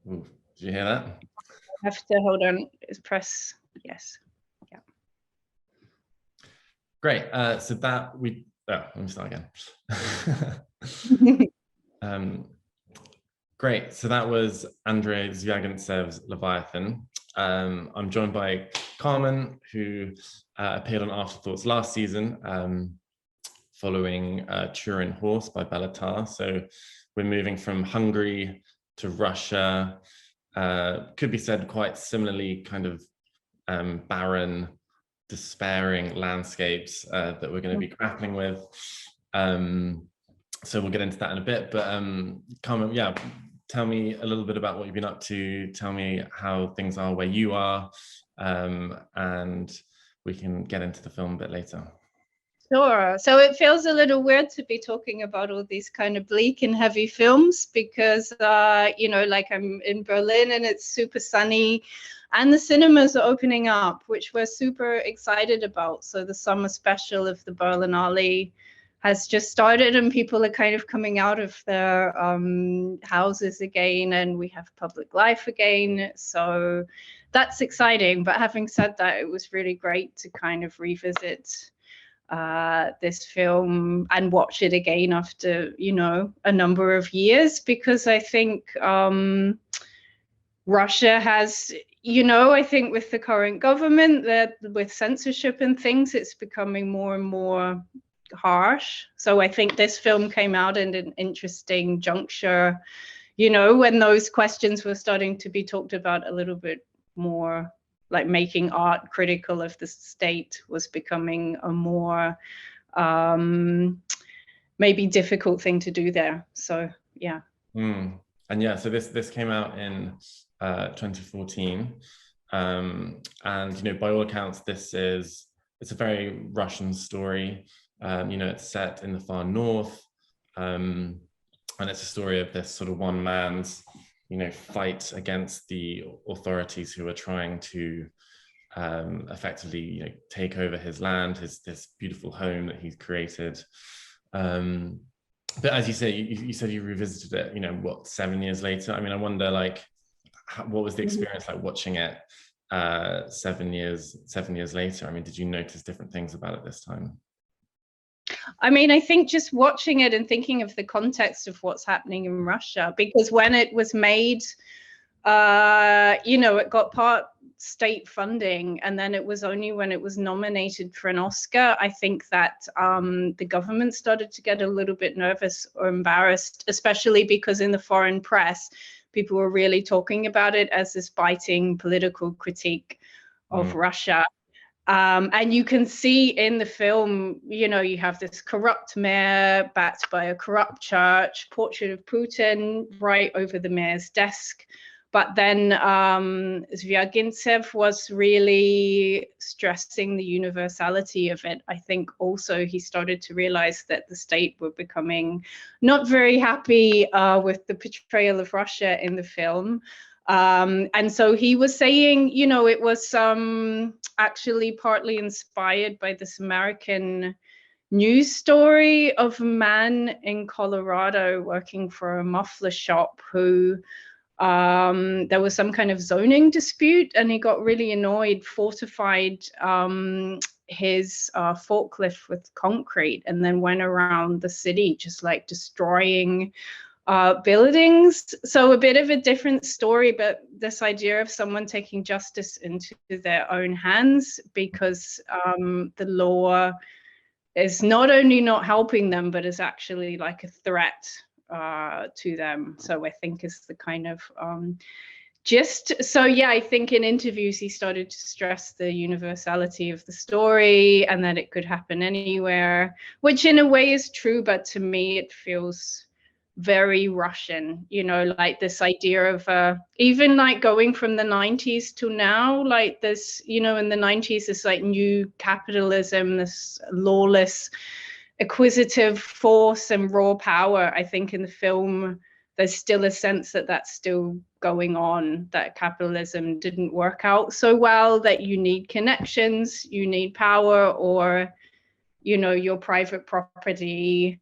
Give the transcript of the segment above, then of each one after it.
Ooh, did you hear that? I have to hold on. Press yes. Yeah. Great. So that let me start again. Great. So that was Andrei Zvyagintsev Leviathan. I'm joined by Carmen, who appeared on Afterthoughts last season, following Turin Horse by Bellatar. So we're moving from Hungary to Russia. Could be said quite similarly, kind of barren, despairing landscapes that we're going to be grappling with. So we'll get into that in a bit. But Carmen, yeah, tell me a little bit about what you've been up to. Tell me how things are where you are, and we can get into the film a bit later. Sure. So it feels a little weird to be talking about all these kind of bleak and heavy films because, like I'm in Berlin and it's super sunny and the cinemas are opening up, which we're super excited about. So the summer special of the Berlinale has just started and people are kind of coming out of their houses again, and we have public life again. So that's exciting. But having said that, it was really great to kind of revisit this film and watch it again after, a number of years, because I think Russia has, I think with the current government, that with censorship and things, it's becoming more and more harsh. So I think this film came out in an interesting juncture, when those questions were starting to be talked about a little bit more, like making art critical of the state was becoming a more maybe difficult thing to do there. So yeah. And yeah, so this came out in 2014, and by all accounts, it's a very Russian story. It's set in the far north, and it's a story of this sort of one man's fight against the authorities who are trying to effectively take over his land, this beautiful home that he's created. But as you say, you said you revisited it 7 years later. I mean, I wonder, what was the experience like watching it 7 years later? I mean, did you notice different things about it this time? I mean, I think just watching it and thinking of the context of what's happening in Russia, because when it was made, it got part state funding, and then it was only when it was nominated for an Oscar, I think that the government started to get a little bit nervous or embarrassed, especially because in the foreign press, people were really talking about it as this biting political critique of Russia. And you can see in the film, you have this corrupt mayor backed by a corrupt church, portrait of Putin right over the mayor's desk. But then Zvyagintsev was really stressing the universality of it. I think also he started to realize that the state were becoming not very happy with the portrayal of Russia in the film. And so he was saying, it was actually partly inspired by this American news story of a man in Colorado working for a muffler shop who there was some kind of zoning dispute, and he got really annoyed, fortified his forklift with concrete, and then went around the city just like destroying buildings. So a bit of a different story, but this idea of someone taking justice into their own hands because the law is not only not helping them, but is actually like a threat to them. So I think is the kind of gist. So yeah, I think in interviews he started to stress the universality of the story and that it could happen anywhere, which in a way is true, but to me it feels very Russian, like this idea of even like going from the 90s to now, like this, in the 90s, this like new capitalism, this lawless acquisitive force and raw power. I think in the film there's still a sense that that's still going on, that capitalism didn't work out so well, that you need connections, you need power, or your private property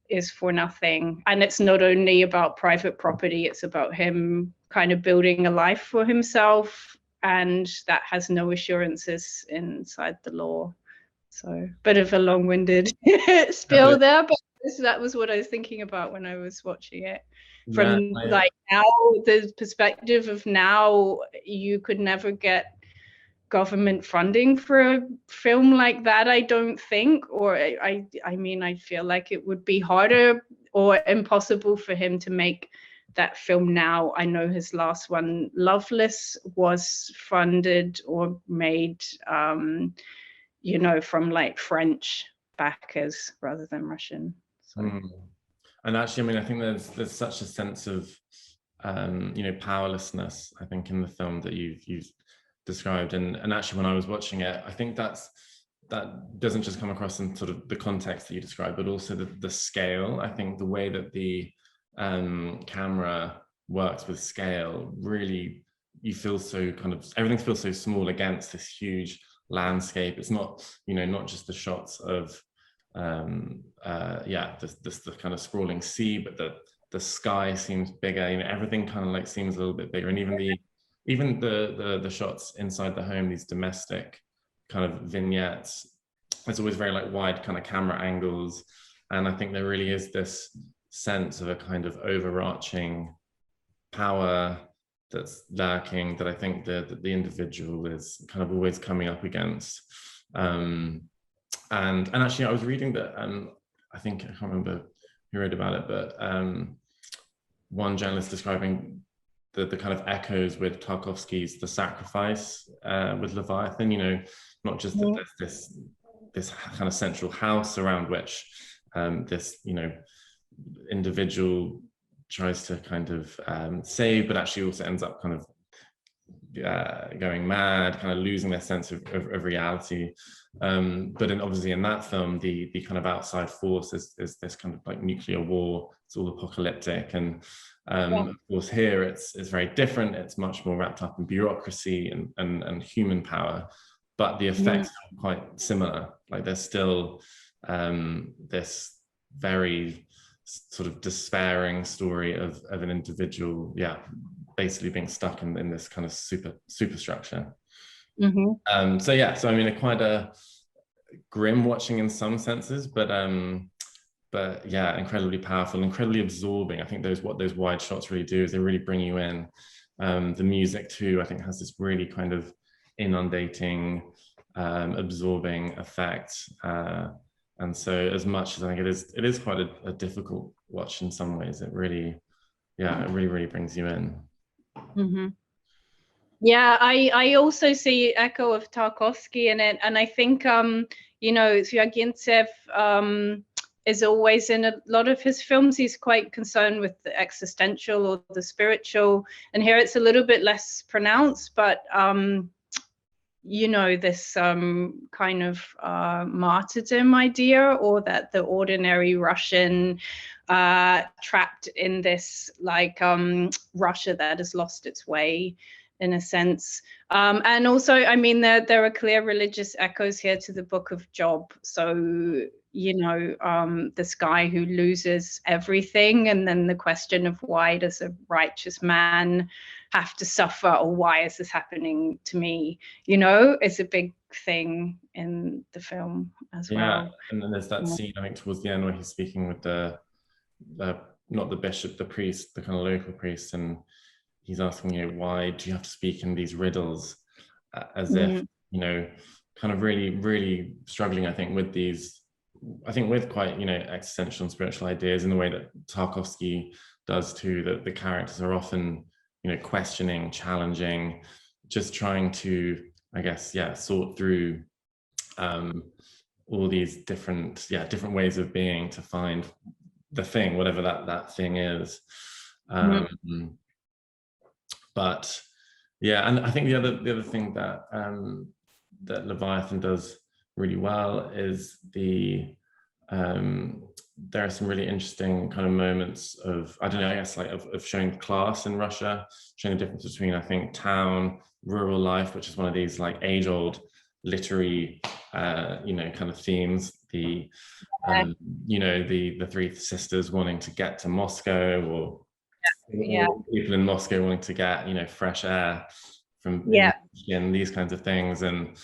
is for nothing. And it's not only about private property, it's about him kind of building a life for himself, and that has no assurances inside the law. So bit of a long-winded spiel there, but that was what I was thinking about when I was watching it. From like now, the perspective of now, you could never get government funding for a film like that, I don't think. Or I mean, I feel like it would be harder or impossible for him to make that film now. I know his last one, Loveless, was funded or made you know, from like French backers rather than Russian. So. And actually, I mean, I think there's such a sense of you know, powerlessness, I think, in the film that you've described. And actually, when I was watching it, I think that doesn't just come across in sort of the context that you described, but also the scale. I think the way that the camera works with scale, really, you feel so kind of, everything feels so small against this huge landscape. It's not, you know, not just the shots of this the kind of sprawling sea, but the sky seems bigger, you know, everything kind of like seems a little bit bigger. And even the shots inside the home, these domestic kind of vignettes, it's always very like wide kind of camera angles. And I think there really is this sense of a kind of overarching power that's lurking, that I think the individual is kind of always coming up against. And actually, I was reading that, I think, I can't remember who wrote about it, but one journalist describing the kind of echoes with Tarkovsky's The Sacrifice with Leviathan, you know, not just that there's this kind of central house around which this, you know, individual tries to kind of save, but actually also ends up kind of going mad, kind of losing their sense of reality. But obviously in that film, the kind of outside force is this kind of like nuclear war. It's all apocalyptic, and of course here it's very different. It's much more wrapped up in bureaucracy and human power, but the effects are quite similar. Like there's still this very sort of despairing story of an individual, basically being stuck in this kind of superstructure. So I mean, quite a grim watching in some senses, but incredibly powerful, incredibly absorbing. I think what those wide shots really do is they really bring you in. The music too, I think, has this really kind of inundating, absorbing effect. And so as much as I think it is quite a difficult watch in some ways, it really brings you in. Yeah, I also see echo of Tarkovsky in it, and I think you know, Zvyagintsev is always in a lot of his films. He's quite concerned with the existential or the spiritual, and here it's a little bit less pronounced, but you know, this kind of martyrdom idea, or that the ordinary Russian trapped in this like Russia that has lost its way, in a sense. And also, I mean, there are clear religious echoes here to the Book of Job. So, you know, this guy who loses everything, and then the question of why does a righteous man have to suffer, or why is this happening to me? You know, it's a big thing in the film as well. Yeah, and then there's that scene, I think, towards the end where he's speaking with the not the bishop, the priest, the kind of local priest, and he's asking, you know, why do you have to speak in these riddles, as if, you know, kind of really struggling, I think, with these, I think with quite, you know, existential and spiritual ideas in the way that Tarkovsky does too, that the characters are often, you know, questioning, challenging, just trying to, I guess, sort through all these different ways of being to find the thing, whatever that thing is. But yeah, and I think the other thing that that Leviathan does really well is there are some really interesting kind of moments of, I don't know, I guess like of showing class in Russia, showing the difference between, I think, town, rural life, which is one of these like age-old literary, you know, kind of themes the you know, the three sisters wanting to get to Moscow, or people in Moscow wanting to get, you know, fresh air from and these kinds of things. And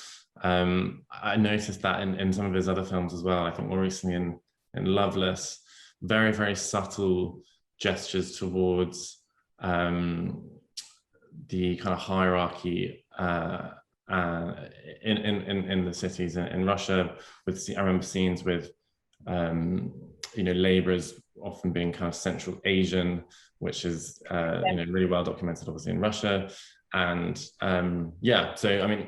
I noticed that in some of his other films as well. I think more recently in Loveless, very, very subtle gestures towards the kind of hierarchy in the cities in Russia. I remember scenes with you know, laborers often being kind of Central Asian, which is you know, really well documented obviously in Russia. And yeah, so I mean,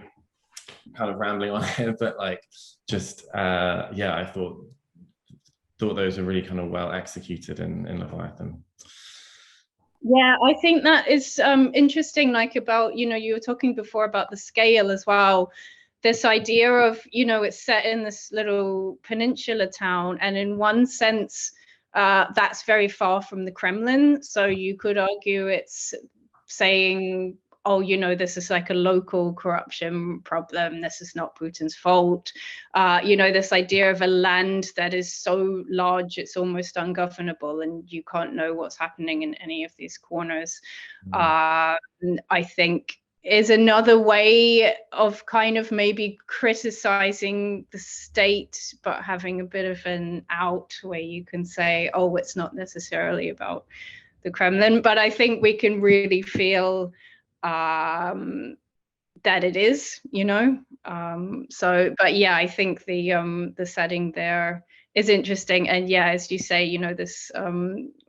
kind of rambling on here, but like just yeah, I thought those are really kind of well executed in Leviathan. Yeah, I think that is interesting, like about, you know, you were talking before about the scale as well. This idea of, you know, it's set in this little peninsula town, and in one sense, that's very far from the Kremlin. So you could argue it's saying, oh, you know, this is like a local corruption problem. This is not Putin's fault. You know, this idea of a land that is so large, it's almost ungovernable, and you can't know what's happening in any of these corners. I think is another way of kind of maybe criticizing the state, but having a bit of an out where you can say, oh, it's not necessarily about the Kremlin, but I think we can really feel that it is, you know. So, but yeah, I think the setting there is interesting, and yeah, as you say, you know, this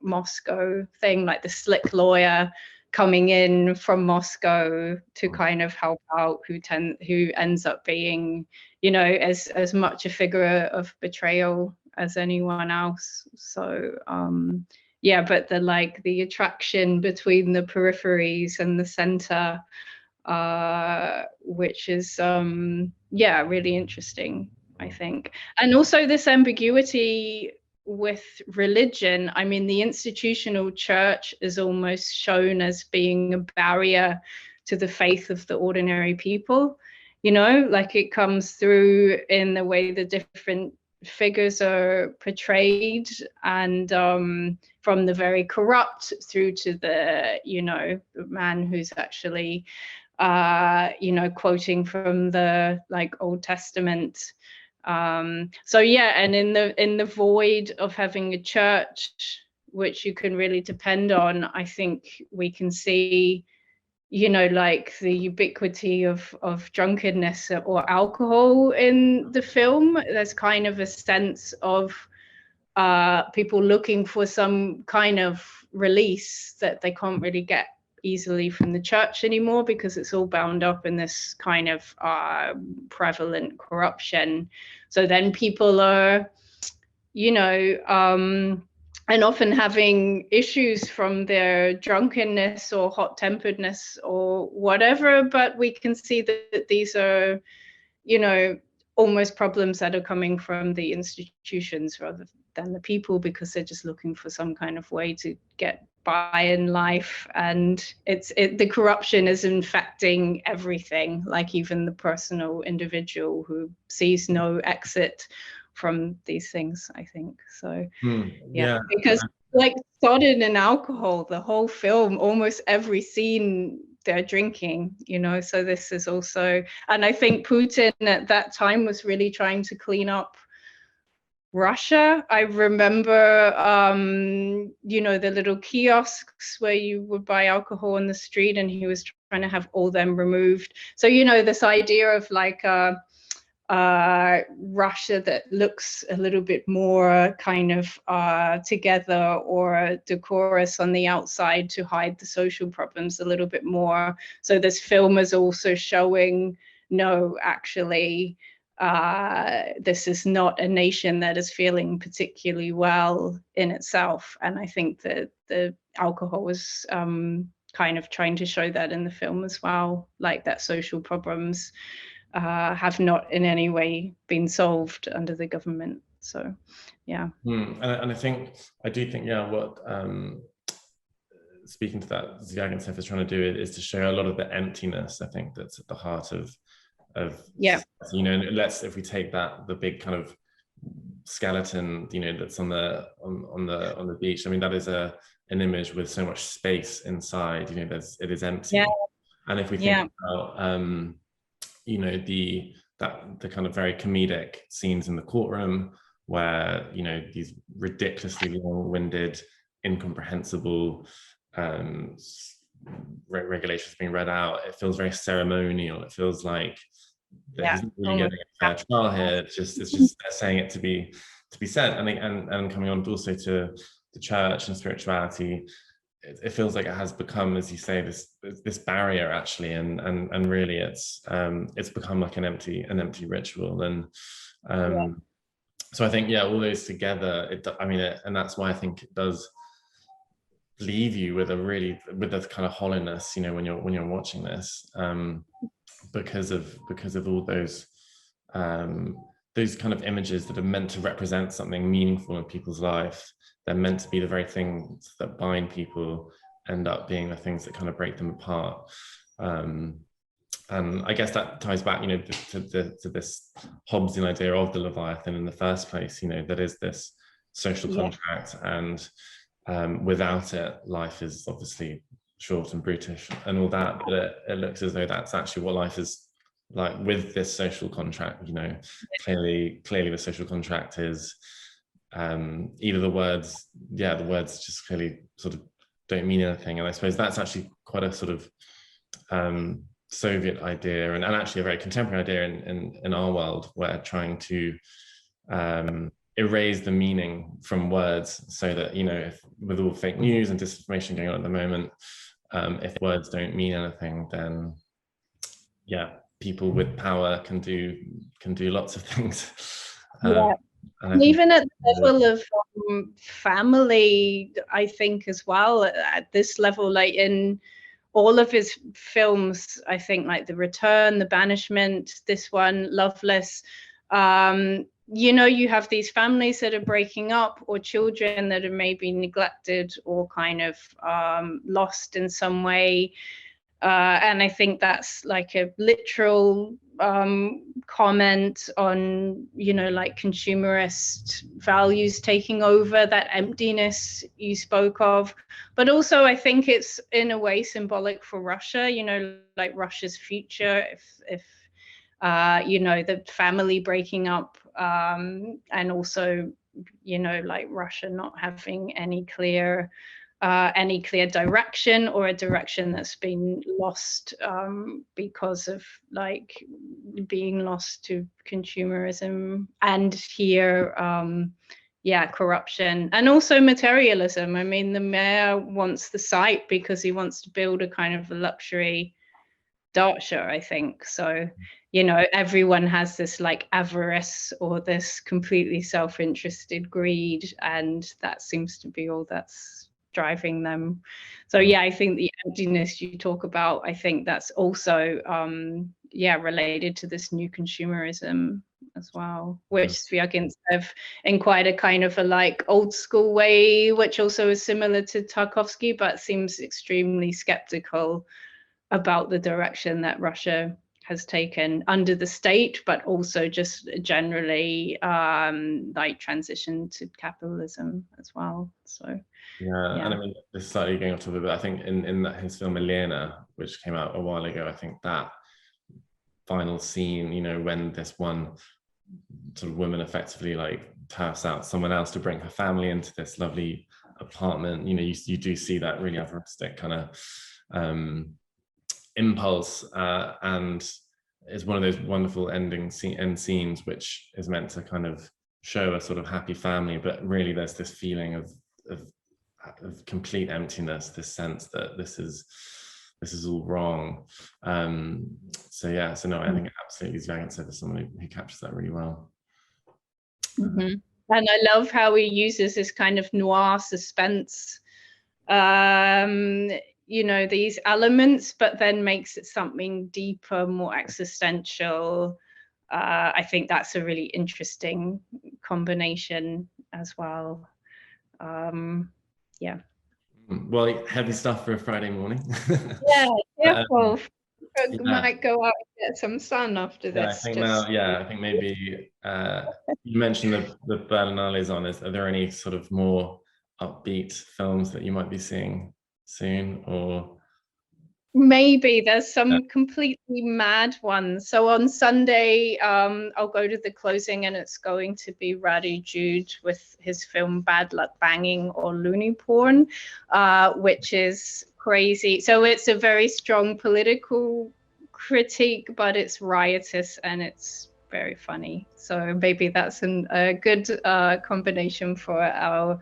Moscow thing, like the slick lawyer coming in from Moscow to kind of help out, who ends up being, you know, as much a figure of betrayal as anyone else. So yeah, but the attraction between the peripheries and the center, which is yeah, really interesting, I think. And also this ambiguity with religion. I mean, the institutional church is almost shown as being a barrier to the faith of the ordinary people, you know, like it comes through in the way the different figures are portrayed, and from the very corrupt through to the, you know, the man who's actually you know, quoting from the like Old Testament. So yeah, and in the void of having a church which you can really depend on, I think we can see, you know, like the ubiquity of drunkenness or alcohol in the film. There's kind of a sense of people looking for some kind of release that they can't really get easily from the church anymore, because it's all bound up in this kind of prevalent corruption. So then people are, you know, and often having issues from their drunkenness or hot-temperedness or whatever, but we can see that these are, you know, almost problems that are coming from the institutions rather than the people, because they're just looking for some kind of way to get by in life. And the corruption is infecting everything, like even the personal individual who sees no exit from these things, I think. So yeah, because like sodden and alcohol, the whole film, almost every scene they're drinking, you know. So this is also, and I think Putin at that time was really trying to clean up Russia. I remember, you know, the little kiosks where you would buy alcohol on the street, and he was trying to have all them removed. So, you know, this idea of like Russia that looks a little bit more kind of together or decorous on the outside to hide the social problems a little bit more. So this film is also showing, no, actually, this is not a nation that is feeling particularly well in itself. And I think that the alcohol was kind of trying to show that in the film as well, like that social problems have not in any way been solved under the government. So yeah. And I do think yeah, what speaking to that Zvyagintseva is trying to do is to show a lot of the emptiness, I think, that's at the heart of yeah, you know, if we take that, the big kind of skeleton, you know, that's on the beach. I mean, that is an image with so much space inside. You know, it is empty. Yeah. And if we think about you know, the kind of very comedic scenes in the courtroom where, you know, these ridiculously long-winded, incomprehensible regulations being read out, it feels very ceremonial. It feels like he's not really getting a fair trial here. It's just they're saying it to be said. And coming on also to the church and spirituality, it feels like it has become, as you say, this barrier actually, and really it's become like an empty ritual. And so I think, yeah, all those together, and that's why I think it does leave you with this kind of hollowness, you know, when you're watching this, because of all those kind of images that are meant to represent something meaningful in people's life. They're meant to be the very things that bind people, end up being the things that kind of break them apart. And I guess that ties back, you know, to this Hobbesian idea of the Leviathan in the first place, you know, that is this social contract, and without it, life is obviously short and brutish and all that, but it looks as though that's actually what life is like with this social contract. You know, clearly the social contract is either the words just clearly sort of don't mean anything. And I suppose that's actually quite a sort of Soviet idea, and actually a very contemporary idea in our world, where trying to erase the meaning from words, so that, you know, if with all fake news and disinformation going on at the moment, if words don't mean anything, then people with power can do lots of things. And even at the level of family, I think as well, at this level, like in all of his films, I think, like The Return, The Banishment, this one, Loveless, you know, you have these families that are breaking up, or children that are maybe neglected or kind of lost in some way. And I think that's like a literal comment on, you know, like consumerist values taking over, that emptiness you spoke of. But also I think it's in a way symbolic for Russia, you know, like Russia's future, if you know, the family breaking up, and also, you know, like Russia not having any clear direction, or a direction that's been lost because of like being lost to consumerism, and here corruption and also materialism. I mean, the mayor wants the site because he wants to build a kind of a luxury dacha, I think. So, you know, everyone has this like avarice, or this completely self-interested greed, and that seems to be all that's driving them. So yeah, I think the emptiness you talk about, I think that's also related to this new consumerism as well, which Zvyagintsev in quite a kind of a like old school way, which also is similar to Tarkovsky, but seems extremely skeptical about the direction that Russia has taken under the state, but also just generally like transition to capitalism as well. So yeah. And I mean, this is slightly going off topic, but I think in his film Elena, which came out a while ago, I think that final scene, you know, when this one sort of woman effectively like turfs out someone else to bring her family into this lovely apartment, you know, you do see that really avaricistic kind of impulse, and it's one of those wonderful end scenes which is meant to kind of show a sort of happy family, but really there's this feeling of complete emptiness, this sense that this is all wrong. So no, I think absolutely Zvyagintsev is someone who captures that really well. And I love how he uses this kind of noir suspense, you know, these elements, but then makes it something deeper, more existential. I think that's a really interesting combination as well. Well, heavy stuff for a Friday morning. Yeah, careful. Might go out and get some sun after Yeah, I this. think now, yeah, I think maybe you mentioned the Berlinale's on. Are there any sort of more upbeat films that you might be seeing soon, or? Maybe there's some completely mad ones. So on Sunday, I'll go to the closing, and it's going to be Radu Jude with his film Bad Luck Banging or Loony Porn, which is crazy. So it's a very strong political critique, but it's riotous and it's very funny. So maybe that's a good combination for our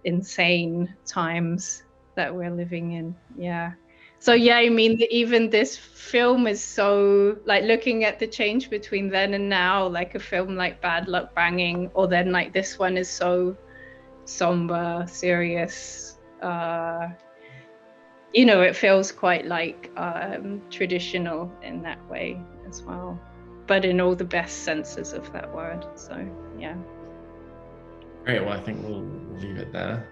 insane times that we're living in. Yeah. So yeah, I mean, even this film is so, like, looking at the change between then and now, like a film like Bad Luck Banging, or then like this one is so somber, serious. You know, it feels quite like traditional in that way as well, but in all the best senses of that word. So yeah. Great. Well, I think we'll leave it there.